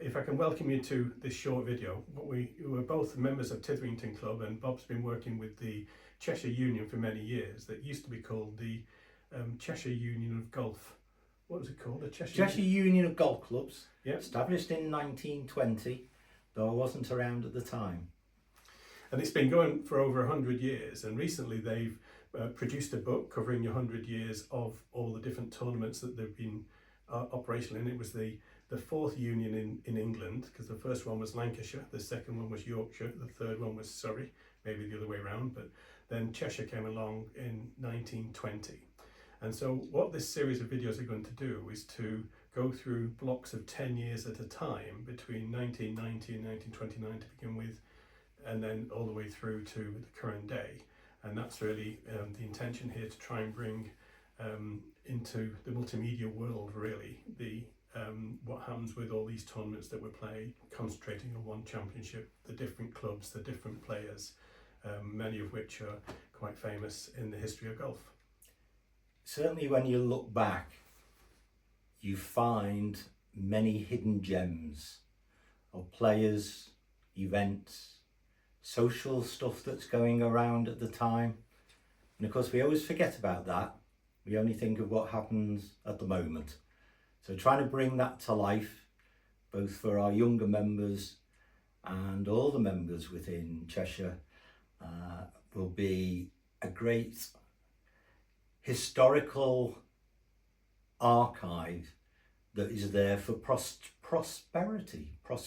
if I can welcome you to this short video. We were both members of Tytherington Club, and Bob's been working with the Cheshire Union for many years. That used to be called the Cheshire Union of Golf. What was it called? The Cheshire Union of Golf Clubs. Yeah. Established in 1920, though I wasn't around at the time. And it's been going for over 100 years, and recently they've produced a book covering 100 years of all the different tournaments that they've been operational in. It was the fourth union in England, because the first one was Lancashire, the second one was Yorkshire, the third one was Surrey, maybe the other way around, but then Cheshire came along in 1920. And so what this series of videos are going to do is to go through blocks of 10 years at a time, between 1990 and 1929 to begin with, and then all the way through to the current day. And that's really the intention here, to try and bring into the multimedia world, really, the what happens with all these tournaments that we play, concentrating on one championship, the different clubs, the different players, many of which are quite famous in the history of golf. Certainly when you look back, you find many hidden gems of players, events, social stuff that's going around at the time. And of course we always forget about that. We only think of what happens at the moment. So trying to bring that to life, both for our younger members and all the members within Cheshire, will be a great historical archive that is there for posterity. What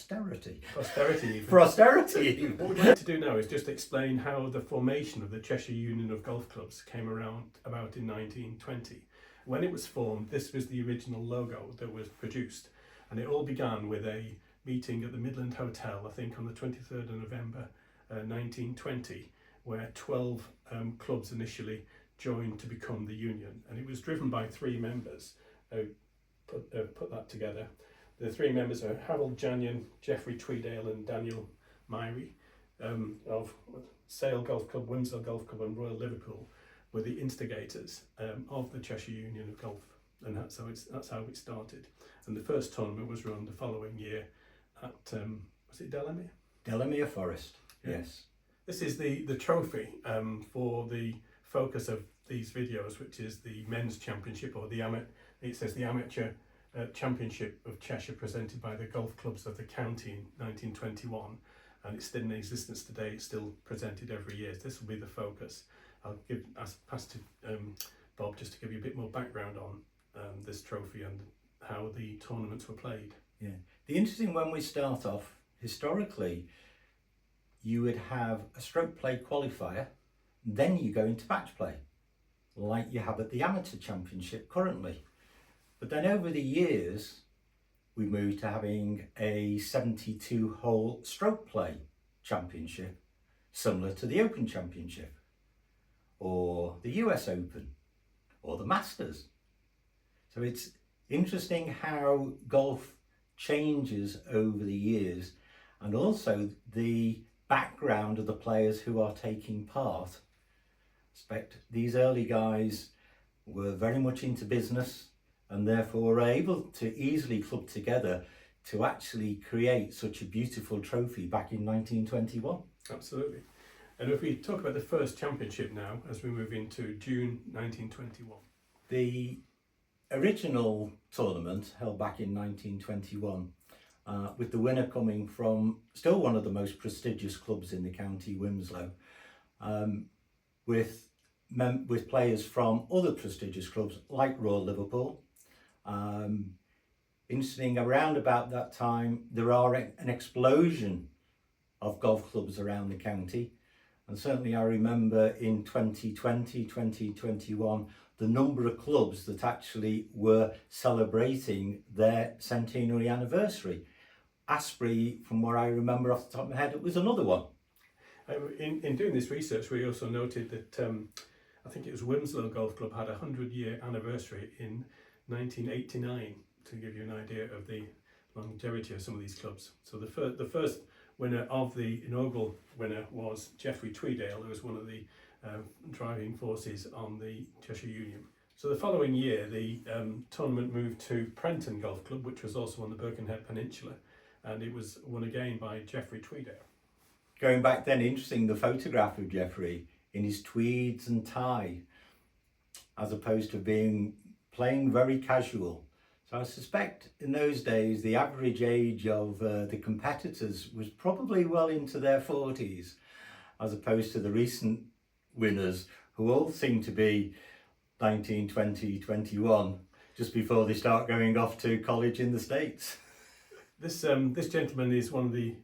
we'd like to do now is just explain how the formation of the Cheshire Union of Golf Clubs came around about in 1920. When it was formed, this was the original logo that was produced, and it all began with a meeting at the Midland Hotel, I think on the 23rd of November 1920, where 12 clubs initially joined to become the union, and it was driven by three members who put that together. The three members are Harold Janyan, Geoffrey Tweedale and Daniel Myrie of Sale Golf Club, Windsor Golf Club and Royal Liverpool, were the instigators of the Cheshire Union of Golf, and that's how it started. And the first tournament was run the following year at was it Delamere? Delamere Forest. Yeah. Yes. This is the trophy for the focus of these videos, which is the men's championship, or it says the amateur championship of Cheshire, presented by the golf clubs of the county in 1921, and it's still in existence today. It's still presented every year. This will be the focus. I'll pass to Bob just to give you a bit more background on this trophy and how the tournaments were played. Yeah, the interesting, when we start off, historically, you would have a stroke play qualifier, then you go into match play, like you have at the amateur championship currently. But then over the years, we moved to having a 72-hole stroke play championship, similar to the Open Championship, or the US Open, or the Masters. So it's interesting how golf changes over the years, and also the background of the players who are taking part. I expect these early guys were very much into business, and therefore were able to easily club together to actually create such a beautiful trophy back in 1921. Absolutely. And if we talk about the first championship now, as we move into June 1921. The original tournament held back in 1921, with the winner coming from still one of the most prestigious clubs in the county, Winslow, with players from other prestigious clubs like Royal Liverpool. Interesting, around about that time, there are an explosion of golf clubs around the county. And certainly I remember in 2020, 2021, the number of clubs that actually were celebrating their centenary anniversary. Asprey, from what I remember off the top of my head, it was another one. In doing this research, we also noted that I think it was Winslow Golf Club had a 100-year anniversary in 1989, to give you an idea of the longevity of some of these clubs. So the first winner of the inaugural winner was Geoffrey Tweedale, who was one of the driving forces on the Cheshire Union. So the following year, the tournament moved to Prenton Golf Club, which was also on the Birkenhead Peninsula, and it was won again by Geoffrey Tweedo. Going back then, interesting, the photograph of Geoffrey in his tweeds and tie, as opposed to playing very casual. So I suspect in those days the average age of the competitors was probably well into their 40s, as opposed to the recent winners who all seem to be 19, 20, 21, just before they start going off to college in the States. This gentleman is one of the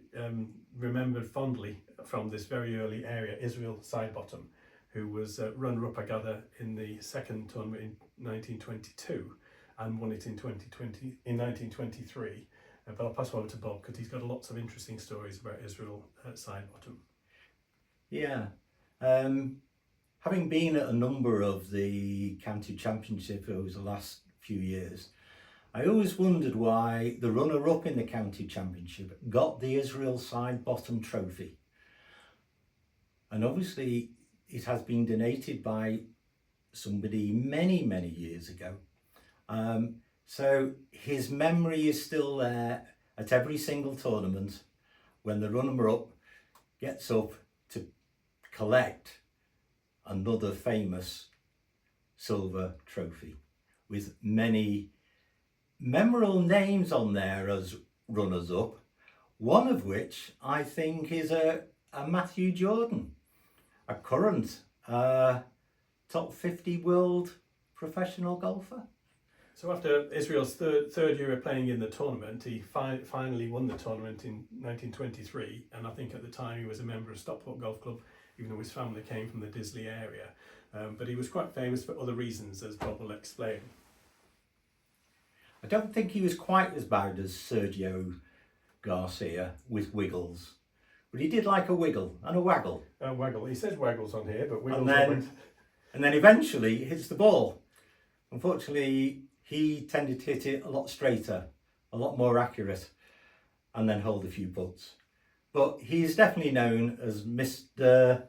remembered fondly from this very early area, Israel Sidebottom, who was runner-up, I gather, in the second tournament in 1922 and won it in 1923. But I'll pass over to Bob because he's got lots of interesting stories about Israel Sidebottom. Yeah. Having been at a number of the county championships over the last few years, I always wondered why the runner-up in the county championship got the Israel Sidebottom trophy. And obviously it has been donated by somebody many, many years ago. So his memory is still there at every single tournament when the runner-up gets up to collect another famous silver trophy with many memorable names on there as runners-up, one of which I think is a Matthew Jordan, a current top 50 world professional golfer. So after Israel's third year of playing in the tournament, he finally won the tournament in 1923, and I think at the time he was a member of Stockport Golf Club, even though his family came from the Disley area. But he was quite famous for other reasons, as Bob will explain. I don't think he was quite as bad as Sergio Garcia with wiggles, but he did like a wiggle and a waggle. Waggle. He says waggles on here, but wiggles. And then eventually he hits the ball. Unfortunately, he tended to hit it a lot straighter, a lot more accurate, and then hold a few putts. But he's definitely known as Mr.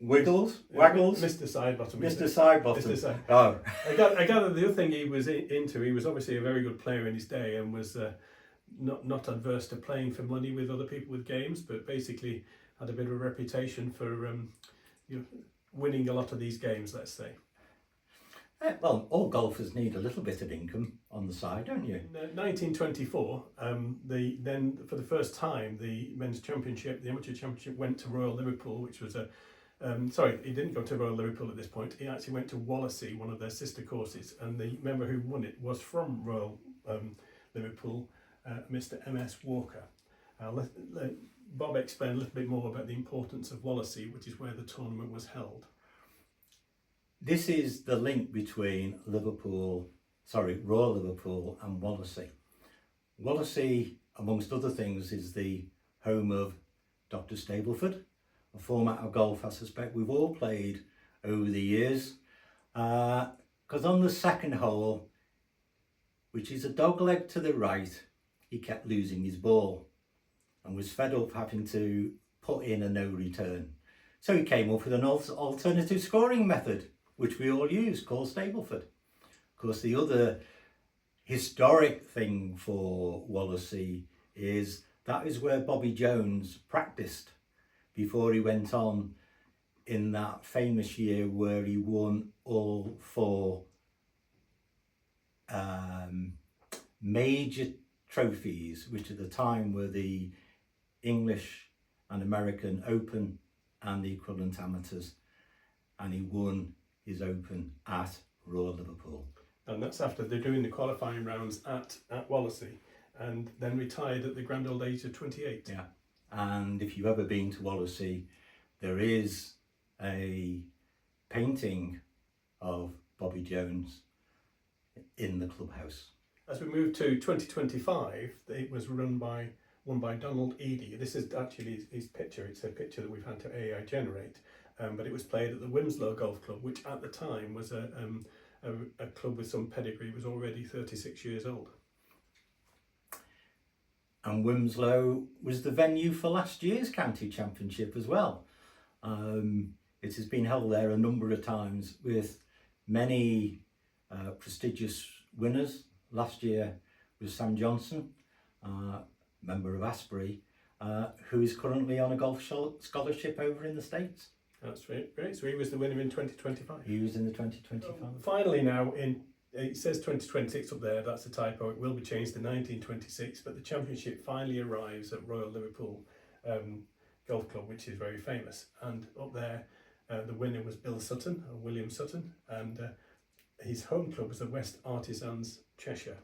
Waggles? Mr. Sidebottom. Mr. Sidebottom. Mr. Side. Oh. I gather the other thing he was into, he was obviously a very good player in his day and was not adverse to playing for money with other people with games, but basically had a bit of a reputation for winning a lot of these games, let's say. Well, all golfers need a little bit of income on the side, don't you? In 1924, then for the first time, the men's championship, the amateur championship, went to Royal Liverpool, which was sorry, he didn't go to Royal Liverpool at this point. He actually went to Wallasey, one of their sister courses, and the member who won it was from Royal Liverpool, Mr. M.S. Walker. Let Bob explain a little bit more about the importance of Wallasey, which is where the tournament was held. This is the link between Royal Liverpool and Wallasey. Wallasey, amongst other things, is the home of Dr. Stableford, a format of golf I suspect we've all played over the years. Because on the second hole, which is a dogleg to the right, he kept losing his ball and was fed up having to put in a no return. So he came up with an alternative scoring method, which we all use, called Stableford. Of course, the other historic thing for Wallasey is that is where Bobby Jones practiced before he went on in that famous year where he won all four major trophies, which at the time were the English and American Open and the equivalent amateurs, and he won his Open at Royal Liverpool. And that's after they're doing the qualifying rounds at Wallasey, and then retired at the grand old age of 28. Yeah, and if you've ever been to Wallasey, there is a painting of Bobby Jones in the clubhouse. As we move to 2025, it was won by Donald Eady. This is actually his picture. It's a picture that we've had to AI generate, but it was played at the Wilmslow Golf Club, which at the time was a club with some pedigree. It was already 36 years old. And Wilmslow was the venue for last year's county championship as well. It has been held there a number of times with many prestigious winners. Last year was Sam Johnson, member of Asbury, who is currently on a golf scholarship over in the States. That's great. So he was the winner in 2025. He was in the 2025. Finally now, it says 2026 up there, that's a typo, it will be changed to 1926, but the championship finally arrives at Royal Liverpool Golf Club, which is very famous. And up there, the winner was William Sutton, and his home club was the West Artisans, Cheshire.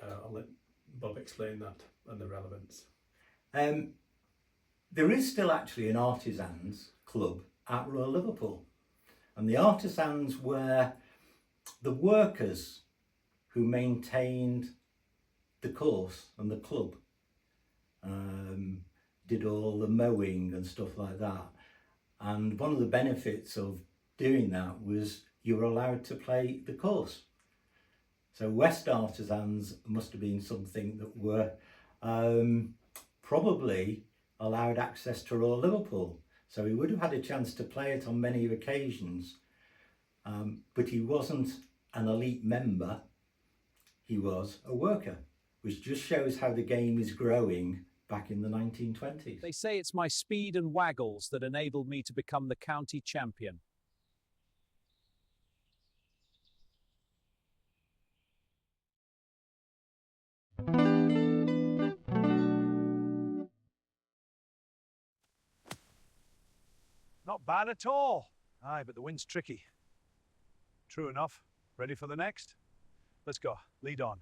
I'll let Bob explain that and the relevance. There is still actually an Artisans club at Royal Liverpool, and the Artisans were the workers who maintained the course and the club, did all the mowing and stuff like that. And one of the benefits of doing that was you were allowed to play the course. So West Artisans must have been something that were probably allowed access to Royal Liverpool. So he would have had a chance to play it on many occasions, but he wasn't an elite member, he was a worker, which just shows how the game is growing back in the 1920s. They say it's my speed and waggles that enabled me to become the county champion. Not bad at all. Aye, but the wind's tricky. True enough. Ready for the next? Let's go. Lead on.